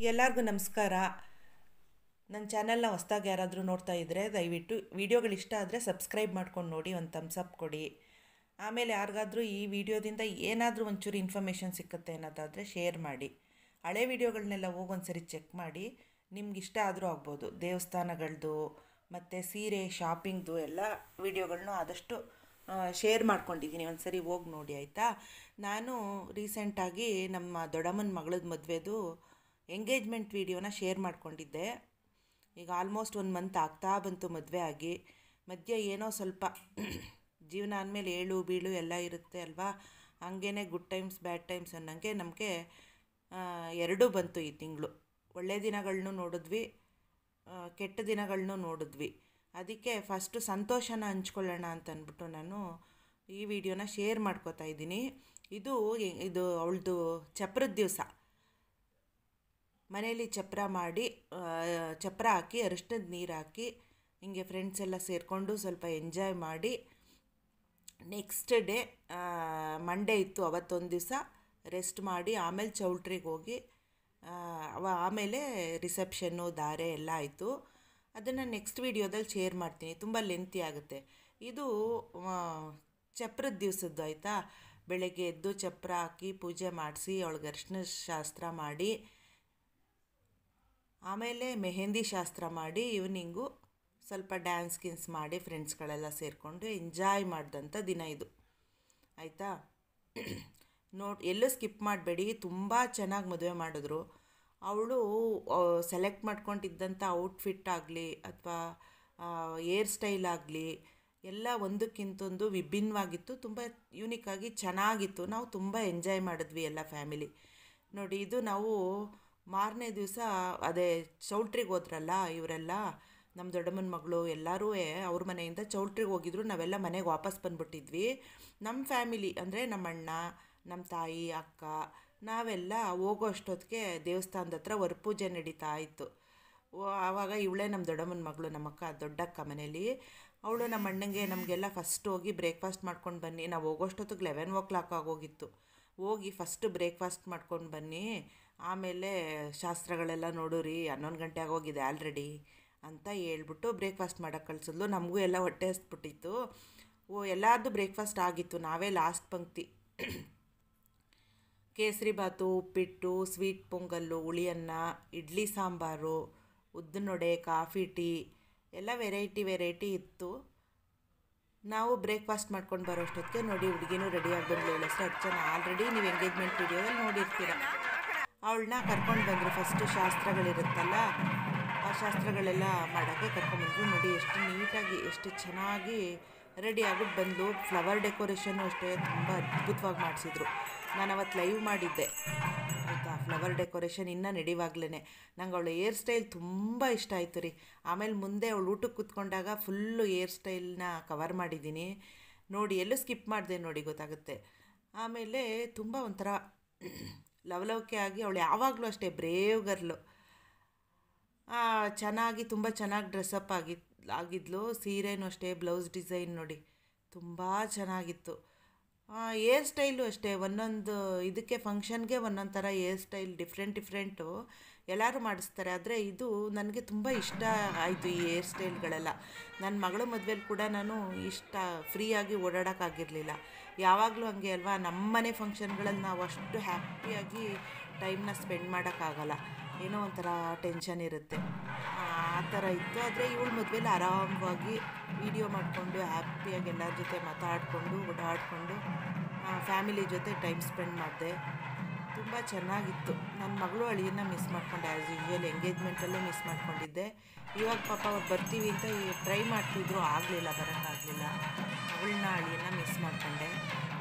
ಎಲ್ಲರಿಗೂ ನಮಸ್ಕಾರ. ನನ್ನ ಚಾನಲ್ನ ಹೊಸ್ದಾಗಿ ಯಾರಾದರೂ ನೋಡ್ತಾ ಇದ್ದರೆ ದಯವಿಟ್ಟು ವಿಡಿಯೋಗಳು ಇಷ್ಟ ಆದರೆ ಸಬ್ಸ್ಕ್ರೈಬ್ ಮಾಡ್ಕೊಂಡು ನೋಡಿ, ಒಂದು ಥಮ್ಸ್ ಅಪ್ ಕೊಡಿ. ಆಮೇಲೆ ಯಾರಿಗಾದರೂ ಈ ವಿಡಿಯೋದಿಂದ ಏನಾದರೂ ಒಂಚೂರು ಇನ್ಫಾರ್ಮೇಷನ್ ಸಿಕ್ಕುತ್ತೆ ಅನ್ನೋದಾದರೆ ಶೇರ್ ಮಾಡಿ. ಹಳೆ ವಿಡಿಯೋಗಳನ್ನೆಲ್ಲ ಹೋಗಿ ಒಂದು ಸರಿ ಚೆಕ್ ಮಾಡಿ, ನಿಮ್ಗೆ ಇಷ್ಟ ಆದರೂ ಆಗ್ಬೋದು. ದೇವಸ್ಥಾನಗಳದ್ದು ಮತ್ತು ಸೀರೆ ಶಾಪಿಂಗ್ದು ಎಲ್ಲ ವಿಡಿಯೋಗಳನ್ನೂ ಆದಷ್ಟು ಶೇರ್ ಮಾಡ್ಕೊಂಡಿದ್ದೀನಿ, ಒಂದು ಸರಿ ಹೋಗಿ ನೋಡಿ ಆಯಿತಾ. ನಾನು ರೀಸೆಂಟಾಗಿ ನಮ್ಮ ದೊಡ್ಡಮ್ಮನ ಮಗಳದ್ದು ಮದುವೆದು ಎಂಗೇಜ್ಮೆಂಟ್ ವಿಡಿಯೋನ ಶೇರ್ ಮಾಡ್ಕೊಂಡಿದ್ದೆ. ಈಗ ಆಲ್ಮೋಸ್ಟ್ 1 ಮಂತ್ ಆಗ್ತಾ ಬಂತು ಮದುವೆ ಆಗಿ. ಮಧ್ಯೆ ಏನೋ ಸ್ವಲ್ಪ ಜೀವನ ಅಂದಮೇಲೆ ಏಳು ಬೀಳು ಎಲ್ಲ ಇರುತ್ತೆ ಅಲ್ವಾ, ಹಂಗೇ ಗುಡ್ ಟೈಮ್ಸ್ ಬ್ಯಾಡ್ ಟೈಮ್ಸ್ ಅನ್ನೋಂಗೆ ನಮಗೆ ಎರಡೂ ಬಂತು ಈ ತಿಂಗಳು. ಒಳ್ಳೆಯ ದಿನಗಳನ್ನೂ ನೋಡಿದ್ವಿ, ಕೆಟ್ಟ ದಿನಗಳನ್ನೂ ನೋಡಿದ್ವಿ. ಅದಕ್ಕೆ ಫಸ್ಟು ಸಂತೋಷನ ಹಂಚ್ಕೊಳ್ಳೋಣ ಅಂತ ಅಂದ್ಬಿಟ್ಟು ನಾನು ಈ ವಿಡಿಯೋನ ಶೇರ್ ಮಾಡ್ಕೋತಾ ಇದ್ದೀನಿ. ಇದು ಅವಳದು ಚಪ್ರದ ದಿವಸ ಮನೇಲಿ ಚಪ್ರ ಹಾಕಿ ಅರಿಶಿನದ ನೀರು ಹಾಕಿ ಹಿಂಗೆ ಫ್ರೆಂಡ್ಸ್ ಎಲ್ಲ ಸೇರಿಕೊಂಡು ಸ್ವಲ್ಪ ಎಂಜಾಯ್ ಮಾಡಿ, ನೆಕ್ಸ್ಟ್ ಡೇ ಮಂಡೇ ಇತ್ತು, ಅವತ್ತೊಂದು ದಿವಸ ರೆಸ್ಟ್ ಮಾಡಿ ಆಮೇಲೆ ಚೌಲ್ಟ್ರಿಗೆ ಹೋಗಿ ಆಮೇಲೆ ರಿಸೆಪ್ಷನ್ನು ಧಾರೆ ಎಲ್ಲ ಆಯಿತು. ಅದನ್ನು ನೆಕ್ಸ್ಟ್ ವಿಡಿಯೋದಲ್ಲಿ ಶೇರ್ ಮಾಡ್ತೀನಿ, ತುಂಬ ಲೆಂತಿ ಆಗುತ್ತೆ. ಇದು ಚಪ್ರದ ದಿವಸದ್ದು ಆಯಿತಾ. ಬೆಳಗ್ಗೆ ಎದ್ದು ಚಪ್ರ ಹಾಕಿ ಪೂಜೆ ಮಾಡಿಸಿ ಅವಳಿಗೆ ಅರಿಶಿನ ಶಾಸ್ತ್ರ ಮಾಡಿ, ಆಮೇಲೆ ಮೆಹಂದಿ ಶಾಸ್ತ್ರ ಮಾಡಿ, ಈವ್ನಿಂಗು ಸ್ವಲ್ಪ ಡ್ಯಾನ್ಸ್ ಮಾಡಿ ಫ್ರೆಂಡ್ಸ್ಗಳೆಲ್ಲ ಸೇರಿಕೊಂಡು ಎಂಜಾಯ್ ಮಾಡಿದಂಥ ದಿನ ಇದು ಆಯಿತಾ. ಎಲ್ಲೂ ಸ್ಕಿಪ್ ಮಾಡಬೇಡಿ, ತುಂಬ ಚೆನ್ನಾಗಿ ಮದುವೆ ಮಾಡಿದ್ರು. ಅವಳು ಸೆಲೆಕ್ಟ್ ಮಾಡ್ಕೊಂಡಿದ್ದಂಥ ಔಟ್ಫಿಟ್ ಆಗಲಿ ಅಥವಾ ಏರ್ ಸ್ಟೈಲ್ ಆಗಲಿ ಎಲ್ಲ ಒಂದಕ್ಕಿಂತೊಂದು ವಿಭಿನ್ನವಾಗಿತ್ತು, ತುಂಬ ಯೂನಿಕ್ಕಾಗಿ ಚೆನ್ನಾಗಿತ್ತು. ನಾವು ತುಂಬ ಎಂಜಾಯ್ ಮಾಡಿದ್ವಿ ಎಲ್ಲ ಫ್ಯಾಮಿಲಿ. ನೋಡಿ, ಇದು ನಾವು ಮಾರನೇ ದಿವಸ ಅದೇ ಚೌಲ್ಟ್ರಿಗೆ ಹೋದ್ರಲ್ಲ ಇವರೆಲ್ಲ, ನಮ್ಮ ದೊಡ್ಡಮ್ಮನ ಮಗಳು ಎಲ್ಲರೂ ಅವ್ರ ಮನೆಯಿಂದ ಚೌಲ್ಟ್ರಿಗೆ ಹೋಗಿದ್ರು. ನಾವೆಲ್ಲ ಮನೆಗೆ ವಾಪಸ್ ಬಂದುಬಿಟ್ಟಿದ್ವಿ. ನಮ್ಮ ಫ್ಯಾಮಿಲಿ ಅಂದರೆ ನಮ್ಮ ಅಣ್ಣ, ನಮ್ಮ ತಾಯಿ, ಅಕ್ಕ, ನಾವೆಲ್ಲ ಹೋಗೋ ಅಷ್ಟೊತ್ತಿಗೆ ದೇವಸ್ಥಾನದ ಹತ್ರ ವರಪೂಜೆ ನಡೀತಾ ಇತ್ತು. ಆವಾಗ ಇವಳೇ ನಮ್ಮ ದೊಡ್ಡಮ್ಮನ ಮಗಳು, ನಮ್ಮಕ್ಕ ದೊಡ್ಡಕ್ಕ ಮನೇಲಿ. ಅವಳು ನಮ್ಮ ಅಣ್ಣಂಗೆ ನಮಗೆಲ್ಲ ಫಸ್ಟ್ ಹೋಗಿ ಬ್ರೇಕ್ಫಾಸ್ಟ್ ಮಾಡ್ಕೊಂಡು ಬನ್ನಿ, ನಾವು ಹೋಗೋಷ್ಟೊತ್ತಿಗೆ 11 ಆಗೋಗಿತ್ತು. ಹೋಗಿ ಫಸ್ಟು ಬ್ರೇಕ್ಫಾಸ್ಟ್ ಮಾಡ್ಕೊಂಡು ಬನ್ನಿ, ಆಮೇಲೆ ಶಾಸ್ತ್ರಗಳೆಲ್ಲ ನೋಡೋರಿ, 11 ಗಂಟೆ ಆಗೋಗಿದೆ ಆಲ್ರೆಡಿ ಅಂತ ಹೇಳ್ಬಿಟ್ಟು ಬ್ರೇಕ್ಫಾಸ್ಟ್ ಮಾಡೋಕ್ಕೆ ಕಳಿಸಿದ್ಲು. ನಮಗೂ ಎಲ್ಲ ಹೊಟ್ಟೆ ಹಸ್ಬಿಟ್ಟಿತ್ತು. ಎಲ್ಲರದ್ದು ಬ್ರೇಕ್ಫಾಸ್ಟ್ ಆಗಿತ್ತು, ನಾವೇ ಲಾಸ್ಟ್ ಪಂಕ್ತಿ. ಕೇಸರಿ ಬಾತು, ಉಪ್ಪಿಟ್ಟು, ಸ್ವೀಟ್ ಪೊಂಗಲ್ಲು, ಹುಳಿಯನ್ನ, ಇಡ್ಲಿ ಸಾಂಬಾರು, ಉದ್ದಿನೊಡೆ, ಕಾಫಿ ಟೀ ಎಲ್ಲ ವೆರೈಟಿ ಇತ್ತು. ನಾವು ಬ್ರೇಕ್ಫಾಸ್ಟ್ ಮಾಡ್ಕೊಂಡು ಬರೋಷ್ಟೊತ್ತಿಗೆ ನೋಡಿ ಹುಡುಗಿನೂ ರೆಡಿಯಾಗಿ ಬಂದಳು. ಹೆಸರು ಅರ್ಚನ, ಆಲ್ರೆಡಿ ನೀವು ಎಂಗೇಜ್ಮೆಂಟ್ ವಿಡಿಯೋದಲ್ಲಿ ನೋಡಿರ್ತೀರ. ಅವಳನ್ನ ಕರ್ಕೊಂಡು ಬಂದರು. ಫಸ್ಟು ಶಾಸ್ತ್ರಗಳಿರುತ್ತಲ್ಲ, ಆ ಶಾಸ್ತ್ರಗಳೆಲ್ಲ ಮಾಡೋಕ್ಕೆ ಕರ್ಕೊಂಡ್ಬಂದರು. ನೋಡಿ ಎಷ್ಟು ನೀಟಾಗಿ ಎಷ್ಟು ಚೆನ್ನಾಗಿ ರೆಡಿ ಆಗ್ಬಿಟ್ಟು ಬಂದು. ಫ್ಲವರ್ ಡೆಕೋರೇಷನ್ನು ಅಷ್ಟೇ ತುಂಬ ಅದ್ಭುತವಾಗಿ ಮಾಡಿಸಿದ್ರು. ನಾನು ಅವತ್ತು ಲೈವ್ ಮಾಡಿದ್ದೆ ಆಯಿತಾ. ಫ್ಲವರ್ ಡೆಕೋರೇಷನ್ ಇನ್ನೂ ನಡೆಯುವಾಗಲೇ ನಂಗೆ ಅವಳ ಏರ್ ಸ್ಟೈಲ್ ತುಂಬ ಇಷ್ಟ ಆಯಿತು ರೀ. ಆಮೇಲೆ ಮುಂದೆ ಅವಳು ಊಟಕ್ಕೆ ಕೂತ್ಕೊಂಡಾಗ ಫುಲ್ಲು ಏರ್ ಸ್ಟೈಲ್ನ ಕವರ್ ಮಾಡಿದ್ದೀನಿ ನೋಡಿ, ಎಲ್ಲೂ ಸ್ಕಿಪ್ ಮಾಡಿದೆ ನೋಡಿ, ಗೊತ್ತಾಗುತ್ತೆ. ಆಮೇಲೆ ತುಂಬ ಒಂಥರ ಲವಲವಿಕೆ ಆಗಿ ಅವಳು ಯಾವಾಗಲೂ ಅಷ್ಟೇ ಬ್ರೇವ್ ಗರ್ಲು, ತುಂಬ ಚೆನ್ನಾಗಿ ಡ್ರೆಸ್ಅಪ್ ಆಗಿದ್ಲು. ಸೀರೆನೂ ಅಷ್ಟೇ, ಬ್ಲೌಸ್ ಡಿಸೈನ್ ನೋಡಿ ತುಂಬ ಚೆನ್ನಾಗಿತ್ತು. ಏರ್ ಸ್ಟೈಲು ಅಷ್ಟೇ, ಒಂದೊಂದು ಇದಕ್ಕೆ ಫಂಕ್ಷನ್ಗೆ ಒಂದೊಂದು ಥರ ಏರ್ ಸ್ಟೈಲ್ ಡಿಫ್ರೆಂಟು ಎಲ್ಲರೂ ಮಾಡಿಸ್ತಾರೆ. ಆದರೆ ಇದು ನನಗೆ ತುಂಬ ಇಷ್ಟ ಆಯಿತು ಈ ಏರ್ ಸ್ಟೈಲ್ಗಳೆಲ್ಲ. ನನ್ನ ಮಗಳ ಮದುವೆಲಿ ಕೂಡ ನಾನು ಫ್ರೀಯಾಗಿ ಓಡಾಡೋಕ್ಕಾಗಿರಲಿಲ್ಲ. ಯಾವಾಗಲೂ ಹಂಗೆ ಅಲ್ವಾ, ನಮ್ಮನೆ ಫಂಕ್ಷನ್ಗಳಲ್ಲಿ ನಾವು ಅಷ್ಟು ಹ್ಯಾಪಿಯಾಗಿ ಟೈಮ್ನ ಸ್ಪೆಂಡ್ ಮಾಡೋಕ್ಕಾಗಲ್ಲ, ಏನೋ ಒಂಥರ ಟೆನ್ಷನ್ ಇರುತ್ತೆ, ಆ ಥರ ಇತ್ತು. ಆದರೆ ಇವಳ ಮದುವೆಲಿ ಆರಾಮವಾಗಿ ವೀಡಿಯೋ ಮಾಡಿಕೊಂಡು ಹ್ಯಾಪಿಯಾಗಿ ಎಲ್ಲರ ಜೊತೆ ಮಾತಾಡಿಕೊಂಡು ಓಡಾಡಿಕೊಂಡು ಫ್ಯಾಮಿಲಿ ಜೊತೆ ಟೈಮ್ ಸ್ಪೆಂಡ್ ಮಾಡಿದೆ. ತುಂಬ ಚೆನ್ನಾಗಿತ್ತು. ನನ್ನ ಮಗಳು ಅಳಿಯನ್ನ ಮಿಸ್ ಮಾಡ್ಕೊಂಡೆ, ಆ್ಯಸ್ ಯೂಶ್ವಲ್ ಎಂಗೇಜ್ಮೆಂಟಲ್ಲೇ ಮಿಸ್ ಮಾಡ್ಕೊಂಡಿದ್ದೆ. ಇವಾಗ ಪಾಪ ಅವ್ರು ಬರ್ತೀವಿ ಅಂತ ಟ್ರೈ ಮಾಡ್ತಿದ್ರು, ಬರೋಕ್ಕಾಗಲಿಲ್ಲ. ಅವಳನ್ನ ಅಳಿಯನ್ನ ಮಿಸ್ ಮಾಡ್ಕೊಂಡೆ.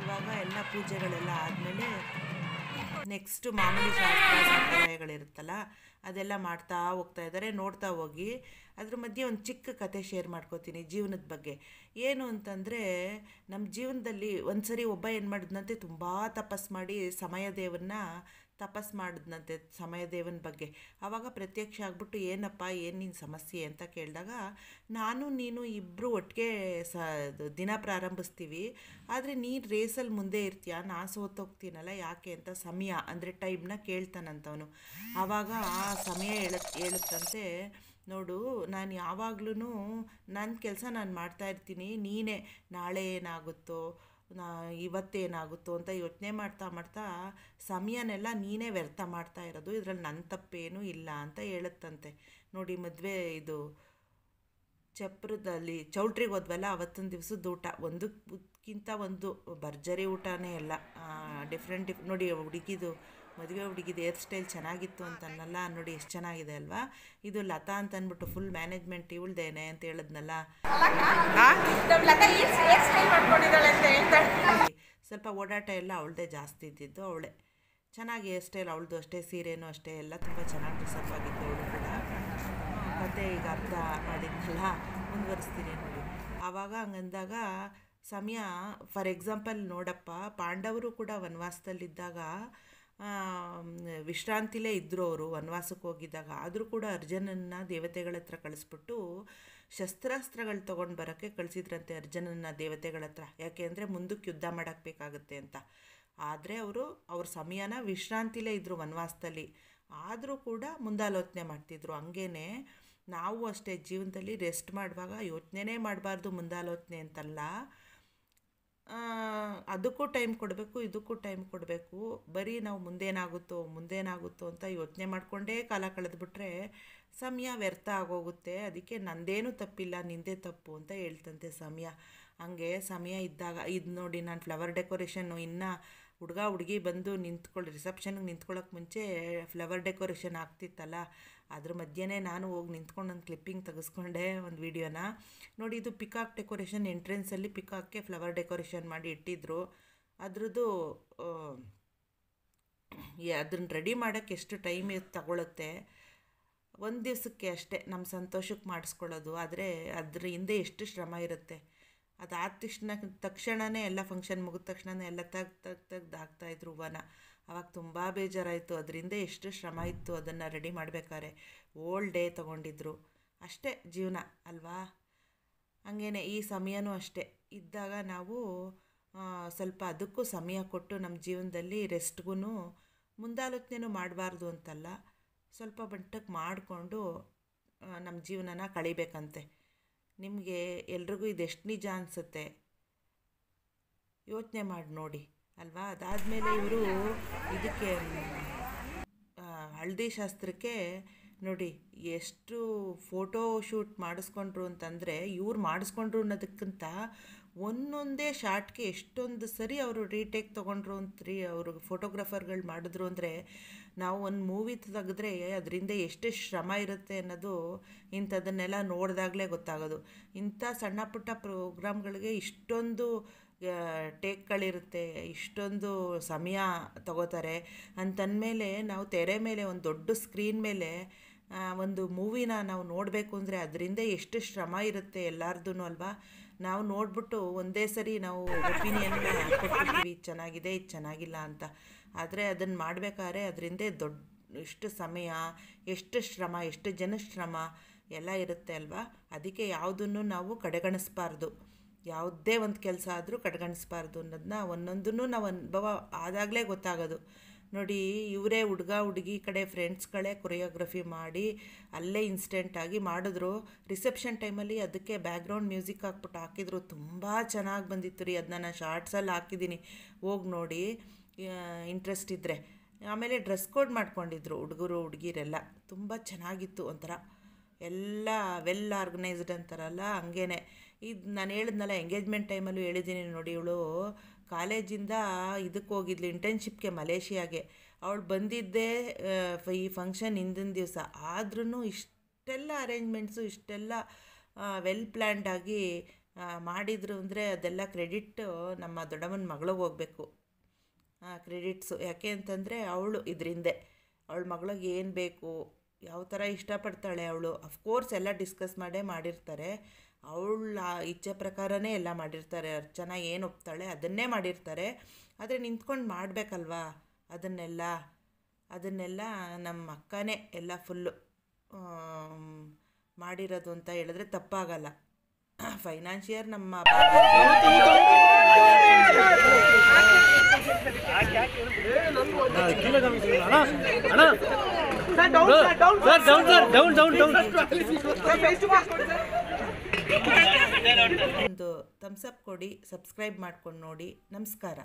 ಇವಾಗ ಎಲ್ಲ ಪೂಜೆಗಳೆಲ್ಲ ಆದಮೇಲೆ ನೆಕ್ಸ್ಟು ಮಾಮೂಲಿ ಶಾಸ್ತ್ರ ಸಂಪ್ರದಾಯಗಳಿರುತ್ತಲ್ಲ ಅದೆಲ್ಲ ಮಾಡ್ತಾ ಹೋಗ್ತಾ ಇದ್ದಾರೆ, ನೋಡ್ತಾ ಹೋಗಿ. ಅದ್ರ ಮಧ್ಯೆ ಒಂದು ಚಿಕ್ಕ ಕತೆ ಶೇರ್ ಮಾಡ್ಕೋತೀನಿ ಜೀವನದ ಬಗ್ಗೆ. ಏನು ಅಂತಂದರೆ, ನಮ್ಮ ಜೀವನದಲ್ಲಿ ಒಂದು ಸರಿ ಒಬ್ಬ ಏನು ಮಾಡಿದ್ನಂತೆ, ತುಂಬ ತಪಸ್ಸು ಮಾಡಿ ಸಮಯ ದೇವರನ್ನ ತಪಸ್ ಮಾಡಿದ್ನಂತೆ ಸಮಯದೇವನ ಬಗ್ಗೆ. ಆವಾಗ ಪ್ರತ್ಯಕ್ಷ ಆಗ್ಬಿಟ್ಟು ಏನಪ್ಪ ಏನು ನಿನ್ನ ಸಮಸ್ಯೆ ಅಂತ ಕೇಳಿದಾಗ, ನಾನು ನೀನು ಇಬ್ಬರು ಒಟ್ಟಿಗೆ ದಿನ ಪ್ರಾರಂಭಿಸ್ತೀವಿ, ಆದರೆ ನೀನು ರೇಸಲ್ಲಿ ಮುಂದೆ ಇರ್ತೀಯ, ನಾನು ಸೋತೋಗ್ತೀನಲ್ಲ ಯಾಕೆ ಅಂತ ಸಮಯ ಅಂದರೆ ಟೈಮ್ನ ಕೇಳ್ತಾನಂತವನು. ಆವಾಗ ಆ ಸಮಯ ಹೇಳುತ್ತಂತೆ, ನೋಡು ನಾನು ಯಾವಾಗ್ಲೂ ನನ್ನ ಕೆಲಸ ನಾನು ಮಾಡ್ತಾಯಿರ್ತೀನಿ, ನೀನೇ ನಾಳೆ ಏನಾಗುತ್ತೋ ಇವತ್ತೇನಾಗುತ್ತೋ ಅಂತ ಯೋಚನೆ ಮಾಡ್ತಾ ಮಾಡ್ತಾ ಸಮಯನೆಲ್ಲ ನೀನೇ ವ್ಯರ್ಥ ಮಾಡ್ತಾ ಇರೋದು, ಇದರಲ್ಲಿ ನನ್ನ ತಪ್ಪೇನೂ ಇಲ್ಲ ಅಂತ ಹೇಳುತ್ತಂತೆ. ನೋಡಿ ಮದುವೆ ಚಪ್ರದಲ್ಲಿ ಚೌಲ್ಟ್ರಿಗೆ ಹೋದ್ವಲ್ಲ, ಅವತ್ತಿನ ದಿವಸದ ಊಟ ಒಂದಕ್ಕಿಂತ ಒಂದು ಭರ್ಜರಿ ಊಟನೇ ಎಲ್ಲ. ಡಿಫ್ರೆಂಟ್ ನೋಡಿ ಮದುವೆ ಹುಡುಗಿದು ಹೇರ್ ಸ್ಟೈಲ್ ಚೆನ್ನಾಗಿತ್ತು ಅಂತನಲ್ಲ, ನೋಡಿ ಎಷ್ಟು ಚೆನ್ನಾಗಿದೆ ಅಲ್ವಾ. ಇದು ಲತಾ ಅಂತ ಅಂದ್ಬಿಟ್ಟು ಫುಲ್ ಮ್ಯಾನೇಜ್ಮೆಂಟ್ ಇವಳ್ದೇನೆ ಅಂತ ಹೇಳಿದ್ನಲ್ಲ, ಸ್ವಲ್ಪ ಓಡಾಟ ಎಲ್ಲ ಅವಳದೇ ಜಾಸ್ತಿ ಇದ್ದಿದ್ದು, ಅವಳೇ ಚೆನ್ನಾಗಿ ಹೇರ್ ಸ್ಟೈಲ್ ಅವಳದು ಅಷ್ಟೇ, ಸೀರೆನೂ ಅಷ್ಟೇ, ಎಲ್ಲ ತುಂಬ ಚೆನ್ನಾಗಿ ಡ್ರೆಸ್ಅಪ್ ಆಗಿತ್ತು ಅವಳು ಕೂಡ. ಕತೆ ಈಗ ಅರ್ಥ ಮಾಡಿದ್ನಲ್ಲ, ಮುಂದುವರಿಸ್ತೀನಿ ನೋಡಿ. ಆವಾಗ ಹಂಗಂದಾಗ ಸಮಯ ಫಾರ್ ಎಕ್ಸಾಂಪಲ್ ನೋಡಪ್ಪ, ಪಾಂಡವರು ಕೂಡ ವನವಾಸದಲ್ಲಿದ್ದಾಗ ವಿಶ್ರಾಂತಿಲೇ ಇದ್ದರು ಅವರು ವನವಾಸಕ್ಕೆ ಹೋಗಿದ್ದಾಗ. ಆದರೂ ಕೂಡ ಅರ್ಜುನನ್ನ ದೇವತೆಗಳ ಹತ್ರ ಕಳಿಸ್ಬಿಟ್ಟು ಶಸ್ತ್ರಾಸ್ತ್ರಗಳು ತೊಗೊಂಡು ಬರೋಕ್ಕೆ ಕಳಿಸಿದ್ರಂತೆ ಅರ್ಜುನನ್ನ ದೇವತೆಗಳ ಹತ್ರ. ಯಾಕೆ ಅಂದರೆ ಮುಂದಕ್ಕೆ ಯುದ್ಧ ಮಾಡೋಕ್ಕೆ ಬೇಕಾಗುತ್ತೆ ಅಂತ. ಆದರೆ ಅವ್ರ ಸಮಯನ ವಿಶ್ರಾಂತಿಲೇ ಇದ್ದರು ವನವಾಸದಲ್ಲಿ, ಆದರೂ ಕೂಡ ಮುಂದಾಲೋಚನೆ ಮಾಡ್ತಿದ್ರು. ಹಂಗೇ ನಾವು ಅಷ್ಟೇ ಜೀವನದಲ್ಲಿ ರೆಸ್ಟ್ ಮಾಡುವಾಗ ಯೋಚನೆನೇ ಮಾಡಬಾರ್ದು, ಮುಂದಾಲೋಚನೆ ಅಂತಲ್ಲ, ಅದಕ್ಕೂ ಟೈಮ್ ಕೊಡಬೇಕು, ಇದಕ್ಕೂ ಟೈಮ್ ಕೊಡಬೇಕು. ಬರೀ ನಾವು ಮುಂದೇನಾಗುತ್ತೋ ಅಂತ ಯೋಚನೆ ಮಾಡಿಕೊಂಡೇ ಕಾಲ ಕಳೆದ್ಬಿಟ್ರೆ ಸಮಯ ವ್ಯರ್ಥ ಆಗೋಗುತ್ತೆ. ಅದಕ್ಕೆ ನಂದೇನೂ ತಪ್ಪಿಲ್ಲ, ನಿಂದೇ ತಪ್ಪು ಅಂತ ಹೇಳ್ತಂತೆ ಸಮಯ. ಹಂಗೆ ಸಮಯ ಇದ್ದಾಗ ಇದು ನೋಡಿ, ನಾನು ಫ್ಲವರ್ ಡೆಕೋರೇಷನ್ನು ಇನ್ನು ಹುಡುಗಿ ಬಂದು ರಿಸೆಪ್ಷನ್ಗೆ ನಿಂತ್ಕೊಳ್ಳೋಕೆ ಮುಂಚೆ ಫ್ಲವರ್ ಡೆಕೋರೇಷನ್ ಆಗ್ತಿತ್ತಲ್ಲ, ಅದ್ರ ಮಧ್ಯೆನೇ ನಾನು ಹೋಗಿ ನಿಂತ್ಕೊಂಡು ಒಂದು ಕ್ಲಿಪ್ಪಿಂಗ್ ತೆಗೆಸ್ಕೊಂಡೆ ಒಂದು ವೀಡಿಯೋನ ನೋಡಿ. ಇದು ಪಿಕಾಕ್ ಡೆಕೋರೇಷನ್, ಎಂಟ್ರೆನ್ಸಲ್ಲಿ ಪಿಕಾಕ್ಗೆ ಫ್ಲವರ್ ಡೆಕೋರೇಷನ್ ಮಾಡಿ ಇಟ್ಟಿದ್ರು. ಅದರದ್ದು ಅದನ್ನ ರೆಡಿ ಮಾಡೋಕ್ಕೆ ಎಷ್ಟು ಟೈಮ್ ತಗೊಳುತ್ತೆ, ಒಂದು ದಿವಸಕ್ಕೆ ಅಷ್ಟೇ ನಮ್ಮ ಸಂತೋಷಕ್ಕೆ ಮಾಡಿಸ್ಕೊಳ್ಳೋದು, ಆದರೆ ಅದ್ರ ಹಿಂದೆ ಎಷ್ಟು ಶ್ರಮ ಇರುತ್ತೆ. ಅದಾದ ತಕ್ಷಣವೇ ಎಲ್ಲ ಫಂಕ್ಷನ್ ಮುಗಿದ ತಕ್ಷಣವೇ ಎಲ್ಲ ತೆಗ್ದು ಹಾಕ್ತಾಯಿದ್ರು ಹೂವನ. ಆವಾಗ ತುಂಬ ಬೇಜಾರಾಯಿತು, ಅದರಿಂದ ಎಷ್ಟು ಶ್ರಮ ಇತ್ತು ಅದನ್ನು ರೆಡಿ ಮಾಡಬೇಕಾದ್ರೆ. ಓಲ್ಡ್ ಡೇ ತೊಗೊಂಡಿದ್ರು, ಅಷ್ಟೇ ಜೀವನ ಅಲ್ವಾ. ಹಂಗೇ ಈ ಸಮಯನೂ ಅಷ್ಟೇ ಇದ್ದಾಗ ನಾವು ಸ್ವಲ್ಪ ಅದಕ್ಕೂ ಸಮಯ ಕೊಟ್ಟು ನಮ್ಮ ಜೀವನದಲ್ಲಿ ರೆಸ್ಟ್ಗೂ ಮುಂದಾಲೋಚನೆನೂ ಮಾಡಬಾರ್ದು ಅಂತಲ್ಲ, ಸ್ವಲ್ಪ ಮಟ್ಟಕ್ಕೆ ಮಾಡಿಕೊಂಡು ನಮ್ಮ ಜೀವನನ ಕಳಿಬೇಕಂತೆ. ನಿಮಗೆ ಎಲ್ರಿಗೂ ಇದೆಷ್ಟು ನಿಜ ಅನಿಸುತ್ತೆ ಯೋಚನೆ ಮಾಡಿ ನೋಡಿ ಅಲ್ವಾ. ಅದಾದಮೇಲೆ ಇವರು ಇದಕ್ಕೆ ಹಳದಿ ಶಾಸ್ತ್ರಕ್ಕೆ ನೋಡಿ ಎಷ್ಟು ಫೋಟೋ ಶೂಟ್ ಮಾಡಿಸ್ಕೊಂಡ್ರು ಅಂತಂದರೆ, ಇವ್ರು ಮಾಡಿಸ್ಕೊಂಡ್ರು ಅನ್ನೋದಕ್ಕಿಂತ ಒಂದೊಂದೇ ಶಾರ್ಟ್ಗೆ ಎಷ್ಟೊಂದು ಸರಿ ಅವರು ರೀಟೇಕ್ ತೊಗೊಂಡ್ರು ಅಂತ್ರಿ ಅವರು ಫೋಟೋಗ್ರಾಫರ್ಗಳು ಮಾಡಿದ್ರು. ಅಂದರೆ ನಾವು ಒಂದು ಮೂವಿ ತೆಗೆದ್ರೆ ಅದರಿಂದ ಎಷ್ಟು ಶ್ರಮ ಇರುತ್ತೆ ಅನ್ನೋದು ಇಂಥದನ್ನೆಲ್ಲ ನೋಡಿದಾಗಲೇ ಗೊತ್ತಾಗೋದು. ಇಂಥ ಸಣ್ಣ ಪುಟ್ಟ ಪ್ರೋಗ್ರಾಮ್ಗಳಿಗೆ ಇಷ್ಟೊಂದು ಟೇಕ್ಗಳಿರುತ್ತೆ, ಇಷ್ಟೊಂದು ಸಮಯ ತಗೋತಾರೆ ಅಂತಂದಮೇಲೆ ನಾವು ತೆರೆ ಮೇಲೆ ಒಂದು ದೊಡ್ಡ ಸ್ಕ್ರೀನ್ ಮೇಲೆ ಒಂದು ಮೂವಿನ ನಾವು ನೋಡಬೇಕು ಅಂದರೆ ಅದರಿಂದ ಎಷ್ಟು ಶ್ರಮ ಇರುತ್ತೆ ಎಲ್ಲರದೂ ಅಲ್ವಾ. ನಾವು ನೋಡಿಬಿಟ್ಟು ಒಂದೇ ಸರಿ ನಾವು ಒಪಿನಿಯನ್ನ ಕೊಟ್ಟಿರ್ತೀವಿ, ಇದು ಚೆನ್ನಾಗಿದೆ ಇದು ಚೆನ್ನಾಗಿಲ್ಲ ಅಂತ. ಆದರೆ ಅದನ್ನು ಮಾಡಬೇಕಾದ್ರೆ ಅದರಿಂದ ಎಷ್ಟು ಸಮಯ, ಎಷ್ಟು ಶ್ರಮ, ಎಷ್ಟು ಜನ ಶ್ರಮ ಎಲ್ಲ ಇರುತ್ತೆ ಅಲ್ವಾ. ಅದಕ್ಕೆ ಯಾವುದನ್ನು ನಾವು ಕಡೆಗಣಿಸ್ಬಾರ್ದು, ಯಾವುದೇ ಒಂದು ಕೆಲಸ ಆದರೂ ಕಡೆಗಣಿಸ್ಬಾರ್ದು ಅನ್ನೋದನ್ನ ಒಂದೊಂದನ್ನು ನಾವು ಅನುಭವ ಆದಾಗಲೇ ಗೊತ್ತಾಗೋದು. ನೋಡಿ ಇವರೇ ಹುಡುಗಿ ಕಡೆ ಫ್ರೆಂಡ್ಸ್ಗಳೇ ಕೊರಿಯೋಗ್ರಫಿ ಮಾಡಿ ಅಲ್ಲೇ ಇನ್ಸ್ಟೆಂಟಾಗಿ ಮಾಡಿದ್ರು. ರಿಸೆಪ್ಷನ್ ಟೈಮಲ್ಲಿ ಅದಕ್ಕೆ ಬ್ಯಾಕ್ಗ್ರೌಂಡ್ ಮ್ಯೂಸಿಕ್ ಹಾಕಿದ್ರು, ತುಂಬ ಚೆನ್ನಾಗಿ ಬಂದಿತ್ತು ರೀ. ಅದನ್ನ ನಾನು ಶಾರ್ಟ್ಸಲ್ಲಿ ಹಾಕಿದ್ದೀನಿ, ಹೋಗಿ ನೋಡಿ ಇಂಟ್ರೆಸ್ಟ್ ಇದ್ದರೆ. ಆಮೇಲೆ ಡ್ರೆಸ್ ಕೋಡ್ ಮಾಡ್ಕೊಂಡಿದ್ರು ಹುಡುಗಿರೆಲ್ಲ, ತುಂಬ ಚೆನ್ನಾಗಿತ್ತು. ಒಂಥರ ಎಲ್ಲ ವೆಲ್ ಆರ್ಗನೈಸ್ಡ್ ಅಂತಾರಲ್ಲ ಹಂಗೇ. ಇದು ನಾನು ಹೇಳಿದ್ನಲ್ಲ ಎಂಗೇಜ್ಮೆಂಟ್ ಟೈಮಲ್ಲೂ ಹೇಳಿದ್ದೀನಿ ನೋಡಿ, ಇವಳು ಕಾಲೇಜಿಂದ ಇದಕ್ಕೆ ಹೋಗಿದ್ಲು ಇಂಟರ್ನ್ಶಿಪ್ಗೆ ಮಲೇಷಿಯಾಗೆ. ಅವಳು ಬಂದಿದ್ದೇ ಈ ಫಂಕ್ಷನ್ ಹಿಂದಿನ ದಿವಸ. ಆದ್ರೂ ಇಷ್ಟೆಲ್ಲ ಅರೇಂಜ್ಮೆಂಟ್ಸು ಇಷ್ಟೆಲ್ಲ ವೆಲ್ ಪ್ಲ್ಯಾಂಡಾಗಿ ಮಾಡಿದರು ಅಂದರೆ ಅದೆಲ್ಲ ಕ್ರೆಡಿಟ್ ನಮ್ಮ ದೊಡ್ಡಮ್ಮನ ಮಗಳಿಗೆ ಹೋಗಬೇಕು, ಕ್ರೆಡಿಟ್ಸು. ಯಾಕೆ ಅಂತಂದರೆ ಅವಳು ಇದರಿಂದೆ ಅವಳ ಮಗಳಿಗೆ ಏನು ಬೇಕು, ಯಾವ ಥರ ಇಷ್ಟಪಡ್ತಾಳೆ ಅವಳು, ಅಫ್ಕೋರ್ಸ್ ಎಲ್ಲ ಡಿಸ್ಕಸ್ ಮಾಡಿರ್ತಾರೆ. ಅವಳ ಇಚ್ಛೆ ಪ್ರಕಾರನೇ ಎಲ್ಲ ಮಾಡಿರ್ತಾರೆ. ಅರ್ಚನಾ ಏನು ಒಪ್ತಾಳೆ ಅದನ್ನೇ ಮಾಡಿರ್ತಾರೆ. ಆದರೆ ನಿಂತ್ಕೊಂಡು ಮಾಡಬೇಕಲ್ವಾ ಅದನ್ನೆಲ್ಲ. ಅದನ್ನೆಲ್ಲ ನಮ್ಮ ಅಕ್ಕನೇ ಎಲ್ಲ ಫುಲ್ಲು ಮಾಡಿರೋದು ಅಂತ ಹೇಳಿದ್ರೆ ತಪ್ಪಾಗಲ್ಲ. ಫೈನಾನ್ಷಿಯರ್ ನಮ್ಮ ಒಂದು ಥಮ್ಸ್ ಅಪ್ ಕೊಡಿ, ಸಬ್ಸ್ಕ್ರೈಬ್ ಮಾಡ್ಕೊಂಡು ನೋಡಿ. ನಮಸ್ಕಾರ.